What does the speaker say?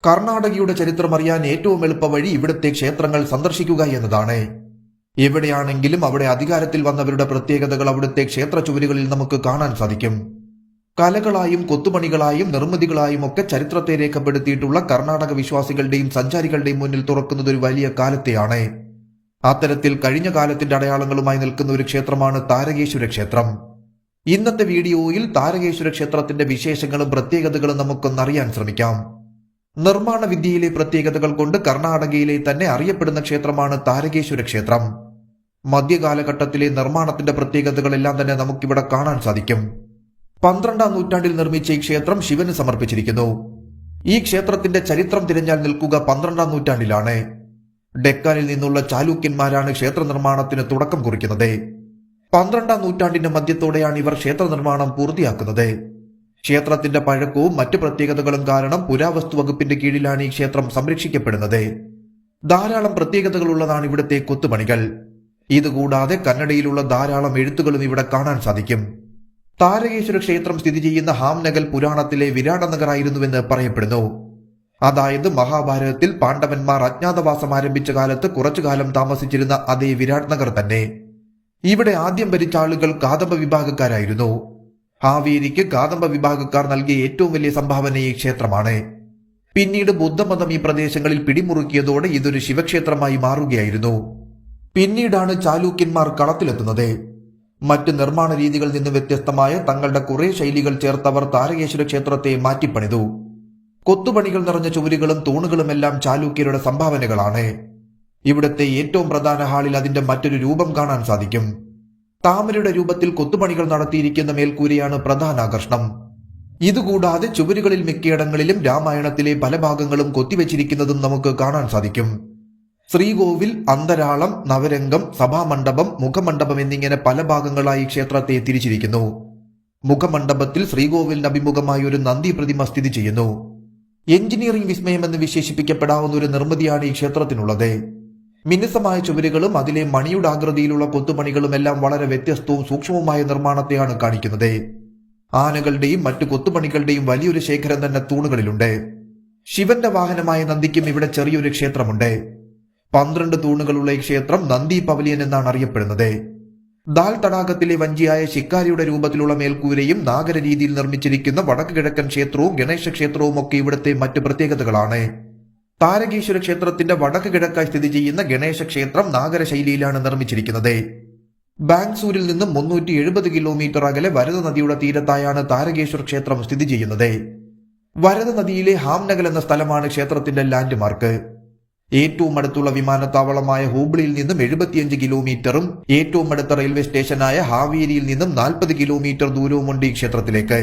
കർണാടകയുടെ ചരിത്രം അറിയാൻ ഏറ്റവും എളുപ്പ വഴി ഇവിടുത്തെ ക്ഷേത്രങ്ങൾ സന്ദർശിക്കുക എന്നതാണ്. എവിടെയാണെങ്കിലും അവിടെ അധികാരത്തിൽ വന്നവരുടെ പ്രത്യേകതകൾ അവിടുത്തെ ക്ഷേത്ര ചുവരുകളിൽ നമുക്ക് കാണാൻ സാധിക്കും. കലകളായും കൊത്തുപണികളായും നിർമ്മിതികളായും ഒക്കെ ചരിത്രത്തെ രേഖപ്പെടുത്തിയിട്ടുള്ള കർണാടക വിശ്വാസികളുടെയും സഞ്ചാരികളുടെയും മുന്നിൽ തുറക്കുന്നത് ഒരു വലിയ കാലത്തെയാണ്. അത്തരത്തിൽ കഴിഞ്ഞ കാലത്തിന്റെ അടയാളങ്ങളുമായി നിൽക്കുന്ന ഒരു ക്ഷേത്രമാണ് താരകേശ്വര ക്ഷേത്രം. ഇന്നത്തെ വീഡിയോയിൽ താരകേശ്വര ക്ഷേത്രത്തിന്റെ വിശേഷങ്ങളും പ്രത്യേകതകളും നമുക്കൊന്നറിയാൻ ശ്രമിക്കാം. നിർമ്മാണ വിദ്യയിലെ പ്രത്യേകതകൾ കൊണ്ട് കർണാടകയിലെ തന്നെ അറിയപ്പെടുന്ന ക്ഷേത്രമാണ് താരകേശ്വര ക്ഷേത്രം. മധ്യകാലഘട്ടത്തിലെ നിർമ്മാണത്തിന്റെ പ്രത്യേകതകളെല്ലാം തന്നെ നമുക്കിവിടെ കാണാൻ സാധിക്കും. 12ാം നൂറ്റാണ്ടിൽ നിർമ്മിച്ച ഈ ക്ഷേത്രം ശിവന് സമർപ്പിച്ചിരിക്കുന്നു. ഈ ക്ഷേത്രത്തിന്റെ ചരിത്രം തിരഞ്ഞാൽ നിൽക്കുക 12ാം നൂറ്റാണ്ടിലാണ്. ഡെക്കാനിൽ നിന്നുള്ള ചാലൂക്യന്മാരാണ് ക്ഷേത്ര നിർമ്മാണത്തിന് തുടക്കം കുറിക്കുന്നത്. 12ാം നൂറ്റാണ്ടിന്റെ മധ്യത്തോടെയാണ് ഇവർ ക്ഷേത്ര നിർമ്മാണം പൂർത്തിയാക്കുന്നത്. ക്ഷേത്രത്തിന്റെ പഴക്കവും മറ്റു പ്രത്യേകതകളും കാരണം പുരാവസ്തു വകുപ്പിന്റെ കീഴിലാണ് ഈ ക്ഷേത്രം സംരക്ഷിക്കപ്പെടുന്നത്. ധാരാളം പ്രത്യേകതകളുള്ളതാണ് ഇവിടുത്തെ കൊത്തുപണികൾ. ഇതുകൂടാതെ കന്നഡയിലുള്ള ധാരാളം എഴുത്തുകളും ഇവിടെ കാണാൻ സാധിക്കും. താരകേശ്വര ക്ഷേത്രം സ്ഥിതി ചെയ്യുന്ന ഹാംനഗൽ പുരാണത്തിലെ വിരാടനഗറായിരുന്നുവെന്ന് പറയപ്പെടുന്നു. അതായത് മഹാഭാരതത്തിൽ പാണ്ഡവന്മാർ അജ്ഞാതവാസം ആരംഭിച്ച കാലത്ത് കുറച്ചുകാലം താമസിച്ചിരുന്ന അതേ വിരാട്നഗർ തന്നെ. ഇവിടെ ആദ്യം ഭരിച്ച ആളുകൾ കാദംബ വിഭാഗക്കാരായിരുന്നു. ഹാവേരിക്ക് കാദംബ വിഭാഗക്കാർ നൽകിയ ഏറ്റവും വലിയ സംഭാവന ഈ ക്ഷേത്രമാണ്. പിന്നീട് ബുദ്ധമതം ഈ പ്രദേശങ്ങളിൽ പിടിമുറുക്കിയതോടെ ഇതൊരു ശിവക്ഷേത്രമായി മാറുകയായിരുന്നു. പിന്നീടാണ് ചാലൂക്യന്മാർ കളത്തിലെത്തുന്നത്. മറ്റ് നിർമ്മാണ രീതികളിൽ നിന്ന് വ്യത്യസ്തമായ തങ്ങളുടെ കുറെ ശൈലികൾ ചേർത്തവർ താരകേശ്വര ക്ഷേത്രത്തെ മാറ്റിപ്പണിതു. കൊത്തുപണികൾ നിറഞ്ഞ ചുവരുകളും തൂണുകളുമെല്ലാം ചാലൂക്യരുടെ സംഭാവനകളാണ്. ഇവിടുത്തെ ഏറ്റവും പ്രധാന ഹാളിൽ അതിന്റെ മറ്റൊരു രൂപം കാണാൻ സാധിക്കും. താമരയുടെ രൂപത്തിൽ കൊത്തുപണികൾ നടത്തിയിരിക്കുന്ന മേൽക്കൂരയാണ് പ്രധാന ആകർഷണം. ഇതുകൂടാതെ ചുവരുകളിൽ മിക്കയിടങ്ങളിലും രാമായണത്തിലെ പല ഭാഗങ്ങളും കൊത്തിവെച്ചിരിക്കുന്നതും നമുക്ക് കാണാൻ സാധിക്കും. ശ്രീകോവിൽ, അന്തരാളം, നവരംഗം, സഭാമണ്ഡപം, മുഖമണ്ഡപം എന്നിങ്ങനെ പല ഭാഗങ്ങളായി ക്ഷേത്രത്തെ തിരിച്ചിരിക്കുന്നു. മുഖമണ്ഡപത്തിൽ ശ്രീകോവിലിന് അഭിമുഖമായി ഒരു നന്ദി പ്രതിമ സ്ഥിതി ചെയ്യുന്നു. എഞ്ചിനീയറിംഗ് വിസ്മയം എന്ന് വിശേഷിപ്പിക്കപ്പെടാവുന്ന ഒരു നിർമ്മിതിയാണ് ഈ ക്ഷേത്രത്തിനുള്ളത്. മിനുസമായ ചുവരുകളും അതിലെ മണിയുടെ ആകൃതിയിലുള്ള കൊത്തുപണികളും എല്ലാം വളരെ വ്യത്യസ്തവും സൂക്ഷ്മവുമായ നിർമ്മാണത്തെയാണ് കാണിക്കുന്നത്. ആനകളുടെയും മറ്റു കൊത്തുപണികളുടെയും വലിയൊരു ശേഖരം തന്നെ തൂണുകളിലുണ്ട്. ശിവന്റെ വാഹനമായ നന്ദിക്കും ഇവിടെ ചെറിയൊരു ക്ഷേത്രമുണ്ട്. 12 തൂണുകളുള്ള ഈ ക്ഷേത്രം നന്ദി പവലിയൻ എന്നാണ് അറിയപ്പെടുന്നത്. ദാൽ തടാകത്തിലെ വഞ്ചിയായ ശിക്കാരിയുടെ രൂപത്തിലുള്ള മേൽക്കൂരയും നാഗര രീതിയിൽ നിർമ്മിച്ചിരിക്കുന്ന വടക്ക് കിഴക്കൻ ക്ഷേത്രവും ഗണേശ ക്ഷേത്രവും ഒക്കെ ഇവിടുത്തെ മറ്റു പ്രത്യേകതകളാണ്. താരകേശ്വര ക്ഷേത്രത്തിന്റെ വടക്ക് കിഴക്കായി സ്ഥിതി ചെയ്യുന്ന ഗണേശ ക്ഷേത്രം നാഗര ശൈലിയിലാണ് നിർമ്മിച്ചിരിക്കുന്നത്. ബാംഗ്ലൂരിൽ നിന്നും 370 കിലോമീറ്റർ അകലെ വരദ നദിയുടെ തീരത്തായാണ് താരകേശ്വര ക്ഷേത്രം സ്ഥിതി ചെയ്യുന്നത്. വരദ നദിയിലെ ഹാംനഗൽ എന്ന സ്ഥലമാണ് ക്ഷേത്രത്തിന്റെ ലാൻഡ്മാർക്ക്. ഏറ്റവും അടുത്തുള്ള വിമാനത്താവളമായ ഹൂബ്ലിയിൽ നിന്നും 75 കിലോമീറ്ററും ഏറ്റവും അടുത്ത റെയിൽവേ സ്റ്റേഷനായ ഹാവേരിയിൽ നിന്നും 40 കിലോമീറ്റർ ദൂരവുമുണ്ട് ഈ ക്ഷേത്രത്തിലേക്ക്.